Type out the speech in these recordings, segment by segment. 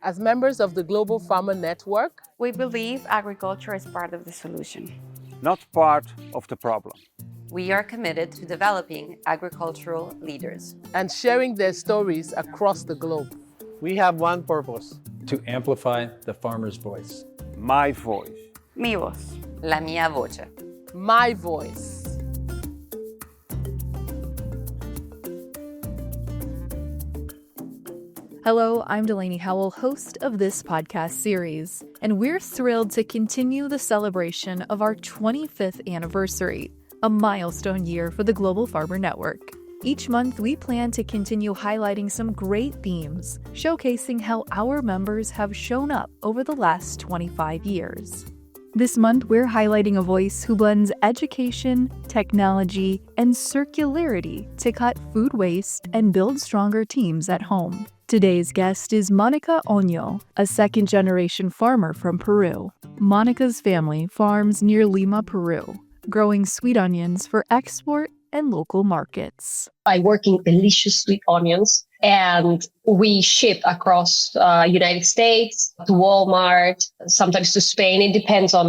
As members of the Global Farmer Network, we believe agriculture is part of the solution, not part of the problem. We are committed to developing agricultural leaders and sharing their stories across the globe. We have one purpose: to amplify the farmer's voice. My voice. Mi voz. La mia voce. My voice. Hello, I'm Delaney Howell, host of this podcast series, and we're thrilled to continue the celebration of our 25th anniversary, a milestone year for the Global Farmer Network. Each month, we plan to continue highlighting some great themes, showcasing how our members have shown up over the last 25 years. This month, we're highlighting a voice who blends education, technology, and circularity to cut food waste and build stronger teams at home. Today's guest is Monica Ognio, a second-generation farmer from Peru. Monica's family farms near Lima, Peru, growing sweet onions for export and local markets. I work in delicious sweet onions, and we ship across United States to Walmart, sometimes to Spain. It depends on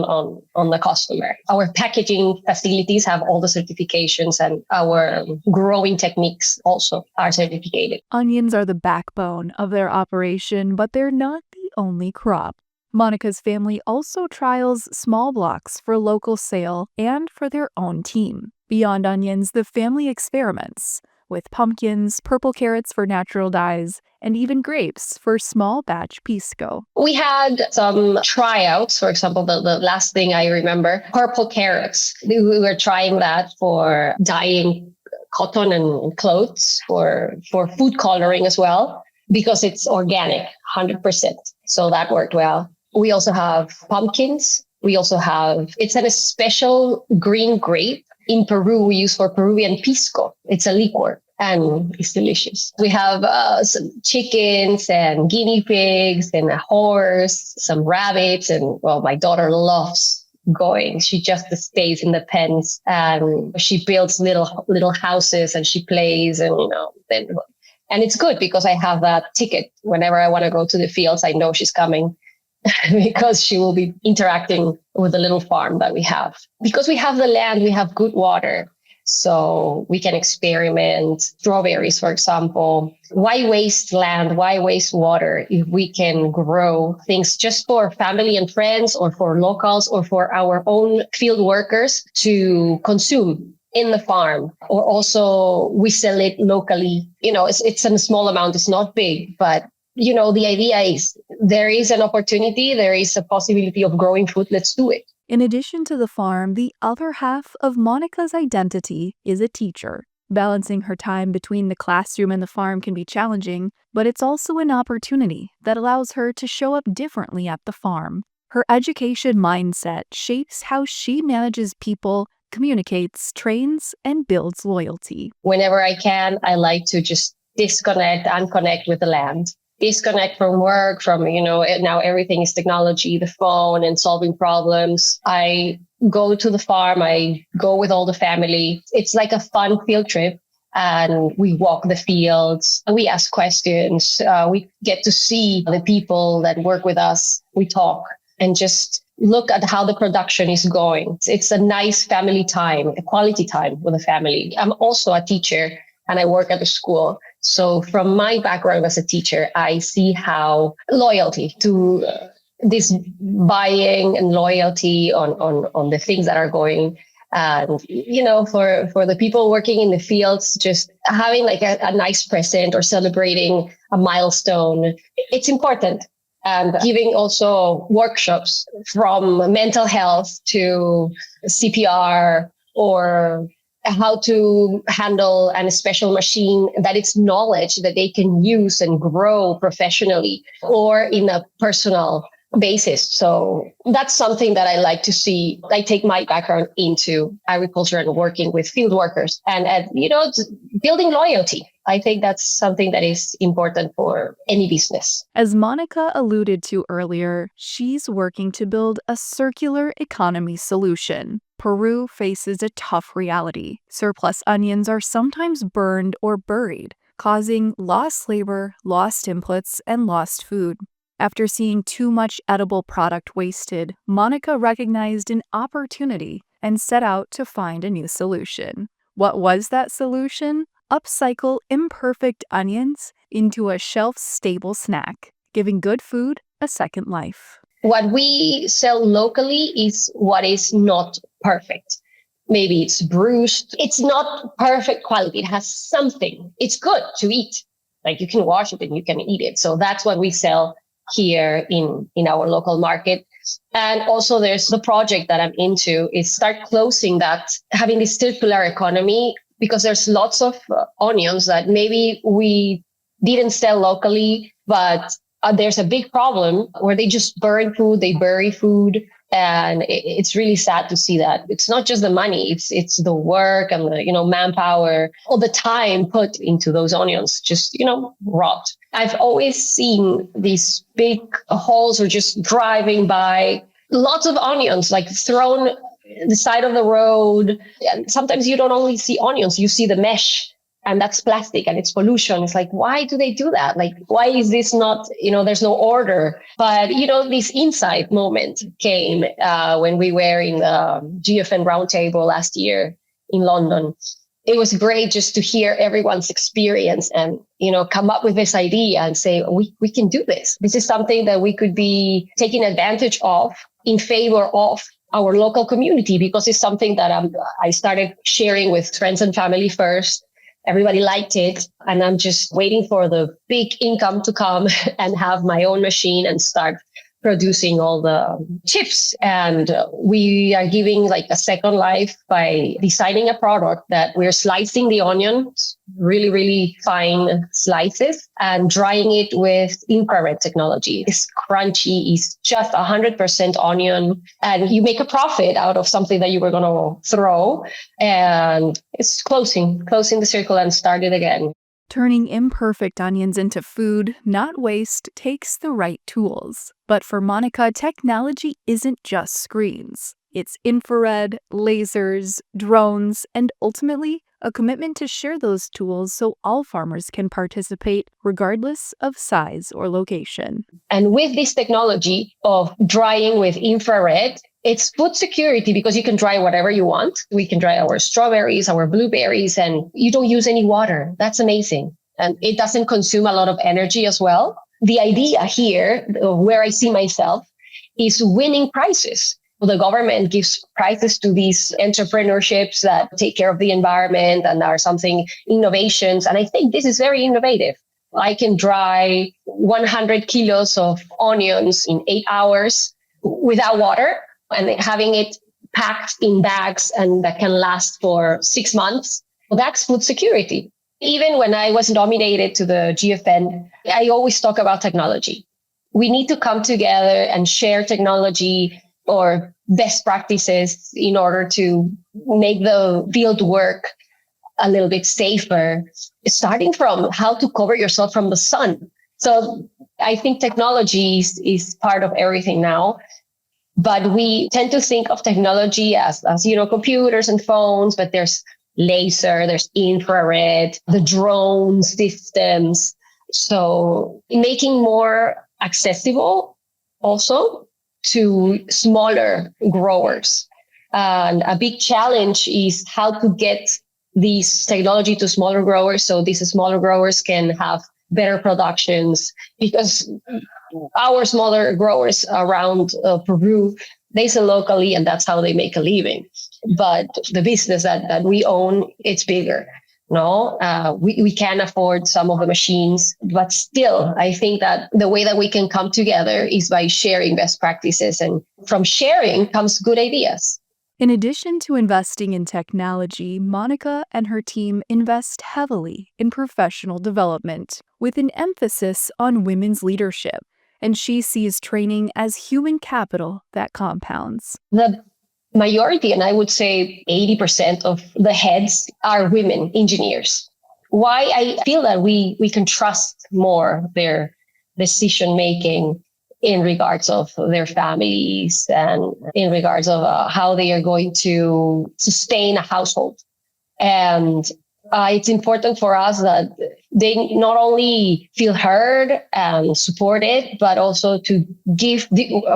the customer. Our packaging facilities have all the certifications, and our growing techniques also are certificated. Onions are the backbone of their operation, but they're not the only crop. Monica's family also trials small blocks for local sale and for their own team. Beyond onions, the family experiments with pumpkins, purple carrots for natural dyes, and even grapes for small batch pisco. We had some tryouts. For example, the last thing I remember, purple carrots. We were trying that for dyeing cotton and clothes, for food coloring as well, because it's organic, 100%. So that worked well. We also have pumpkins. We also have, it's a special green grape. In Peru, we use for Peruvian pisco. It's a liquor and it's delicious. We have some chickens and guinea pigs and a horse, some rabbits. And well, my daughter loves going. She just stays in the pens and she builds little houses and she plays and, and it's good because I have that ticket. Whenever I want to go to the fields, I know she's coming. Because she will be interacting with the little farm that we have. Because we have the land, we have good water, so we can experiment. Strawberries, for example. Why waste land? Why waste water if we can grow things just for family and friends or for locals or for our own field workers to consume in the farm? Or also we sell it locally. It's in a small amount, it's not big, but the idea is there is an opportunity, there is a possibility of growing food. Let's do it. In addition to the farm, the other half of Monica's identity is a teacher. Balancing her time between the classroom and the farm can be challenging, but it's also an opportunity that allows her to show up differently at the farm. Her education mindset shapes how she manages people, communicates, trains, and builds loyalty. Whenever I can, I like to just disconnect and connect with the land. Disconnect from work, from, now everything is technology, the phone and solving problems. I go to the farm, I go with all the family. It's like a fun field trip and we walk the fields, we ask questions, we get to see the people that work with us. We talk and just look at how the production is going. It's a nice family time, a quality time with the family. I'm also a teacher and I work at a school. So from my background as a teacher, I see how loyalty to this buying and loyalty on the things that are going. And, for the people working in the fields, just having like a nice present or celebrating a milestone, it's important. And giving also workshops from mental health to CPR or how to handle a special machine, that it's knowledge that they can use and grow professionally or in a personal basis. So that's something that I like to see. I take my background into agriculture and working with field workers and building loyalty. I think that's something that is important for any business. As Monica alluded to earlier, she's working to build a circular economy solution. Peru faces a tough reality. Surplus onions are sometimes burned or buried, causing lost labor, lost inputs, and lost food. After seeing too much edible product wasted, Monica recognized an opportunity and set out to find a new solution. What was that solution? Upcycle imperfect onions into a shelf-stable snack, giving good food a second life. What we sell locally is what is not perfect. Maybe it's bruised. It's not perfect quality. It has something. It's good to eat. Like you can wash it and you can eat it. So that's what we sell here in our local market. And also there's the project that I'm into is start closing that, having this circular economy, because there's lots of onions that maybe we didn't sell locally, but there's a big problem where they just burn food, they bury food. And it's really sad to see that. It's not just the money, it's the work and the, manpower, all the time put into those onions, just, rot. I've always seen these big holes or just driving by, lots of onions like thrown the side of the road. And sometimes you don't only see onions, you see the mesh. And that's plastic and it's pollution. It's like, why do they do that? Like, why is this not, there's no order. But, this insight moment came when we were in the GFN roundtable last year in London. It was great just to hear everyone's experience and, come up with this idea and say, we can do this. This is something that we could be taking advantage of in favor of our local community, because it's something that I started sharing with friends and family first. Everybody liked it. And I'm just waiting for the big income to come and have my own machine and start producing all the chips. And we are giving like a second life by designing a product that we're slicing the onions, really, really fine slices, and drying it with infrared technology. It's crunchy, it's just 100% onion. And you make a profit out of something that you were going to throw. And it's closing the circle and start it again. Turning imperfect onions into food, not waste, takes the right tools. But for Monica, technology isn't just screens. It's infrared, lasers, drones, and ultimately, a commitment to share those tools so all farmers can participate regardless of size or location. And with this technology of drying with infrared, it's food security because you can dry whatever you want. We can dry our strawberries, our blueberries, and you don't use any water. That's amazing. And it doesn't consume a lot of energy as well. The idea here, where I see myself, is winning prizes. The government gives prizes to these entrepreneurships that take care of the environment and are something innovations. And I think this is very innovative. I can dry 100 kilos of onions in 8 hours without water, and having it packed in bags and that can last for 6 months. Well, that's food security. Even when I was nominated to the GFN, I always talk about technology. We need to come together and share technology or best practices in order to make the field work a little bit safer, starting from how to cover yourself from the sun. So I think technology is part of everything now. But we tend to think of technology as computers and phones, but there's laser, there's infrared, the drone systems. So making more accessible also to smaller growers. And a big challenge is how to get this technology to smaller growers so these smaller growers can have better productions, because our smaller growers around Peru, they sell locally and that's how they make a living. But the business that we own, it's bigger. No, we can afford some of the machines, but still, I think that the way that we can come together is by sharing best practices, and from sharing comes good ideas. In addition to investing in technology, Monica and her team invest heavily in professional development, with an emphasis on women's leadership, and she sees training as human capital that compounds. The majority, and I would say 80% of the heads are women engineers. Why I feel that we can trust more their decision making in regards of their families and in regards of how they are going to sustain a household. And It's important for us that they not only feel heard and supported, but also to give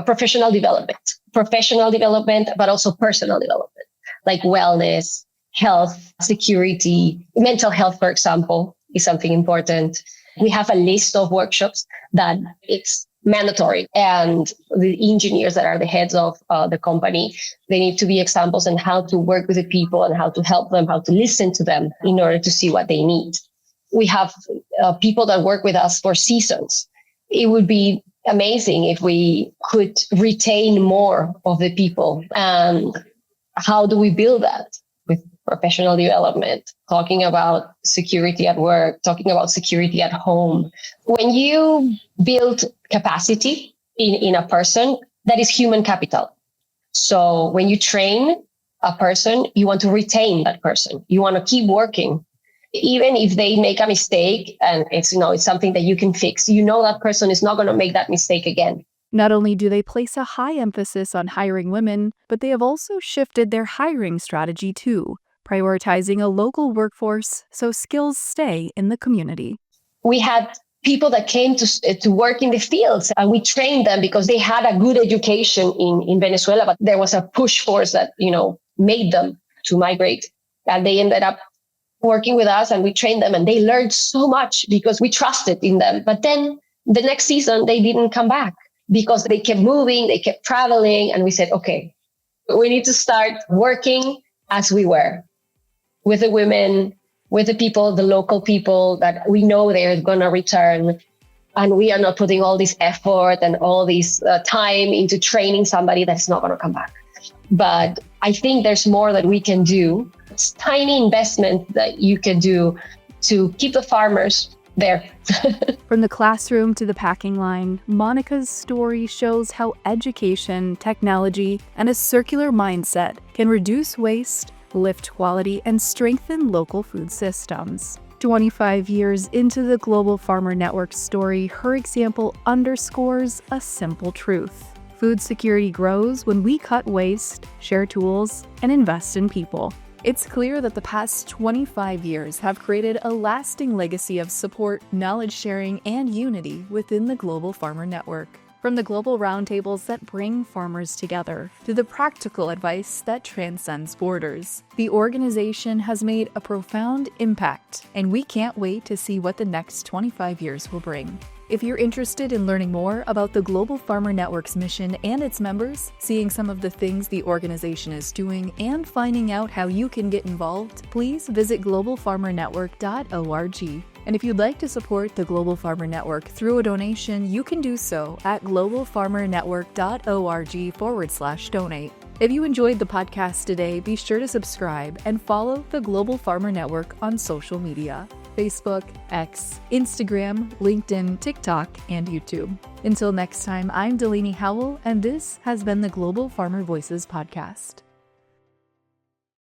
professional development, but also personal development, like wellness, health, security, mental health, for example, is something important. We have a list of workshops that it's mandatory, and the engineers that are the heads of the company, they need to be examples on how to work with the people and how to help them, how to listen to them in order to see what they need. We have people that work with us for seasons. It would be amazing if we could retain more of the people. And how do we build that? With professional development, talking about security at work, talking about security at home. When you build capacity in a person, that is human capital. So when you train a person, you want to retain that person. You want to keep working. Even if they make a mistake and it's something that you can fix, that person is not going to make that mistake again. Not only do they place a high emphasis on hiring women, but they have also shifted their hiring strategy too, prioritizing a local workforce so skills stay in the community. We had people that came to work in the fields, and we trained them because they had a good education in Venezuela, but there was a push force that, made them to migrate. And they ended up working with us, and we trained them, and they learned so much because we trusted in them. But then the next season, they didn't come back because they kept moving, they kept traveling. And we said, okay, we need to start working as we were, with the women, with the people, the local people that we know they're going to return. And we are not putting all this effort and all this time into training somebody that's not going to come back. But I think there's more that we can do. It's tiny investment that you can do to keep the farmers there. From the classroom to the packing line, Monica's story shows how education, technology, and a circular mindset can reduce waste, lift quality, and strengthen local food systems. 25 years into the Global Farmer Network story, her example underscores a simple truth. Food security grows when we cut waste, share tools, and invest in people. It's clear that the past 25 years have created a lasting legacy of support, knowledge sharing, and unity within the Global Farmer Network. From the global roundtables that bring farmers together to the practical advice that transcends borders, the organization has made a profound impact, and we can't wait to see what the next 25 years will bring. If you're interested in learning more about the Global Farmer Network's mission and its members, seeing some of the things the organization is doing, and finding out how you can get involved, please visit globalfarmernetwork.org. And if you'd like to support the Global Farmer Network through a donation, you can do so at globalfarmernetwork.org/donate. If you enjoyed the podcast today, be sure to subscribe and follow the Global Farmer Network on social media: Facebook, X, Instagram, LinkedIn, TikTok, and YouTube. Until next time, I'm Delaney Howell, and this has been the Global Farmer Voices podcast.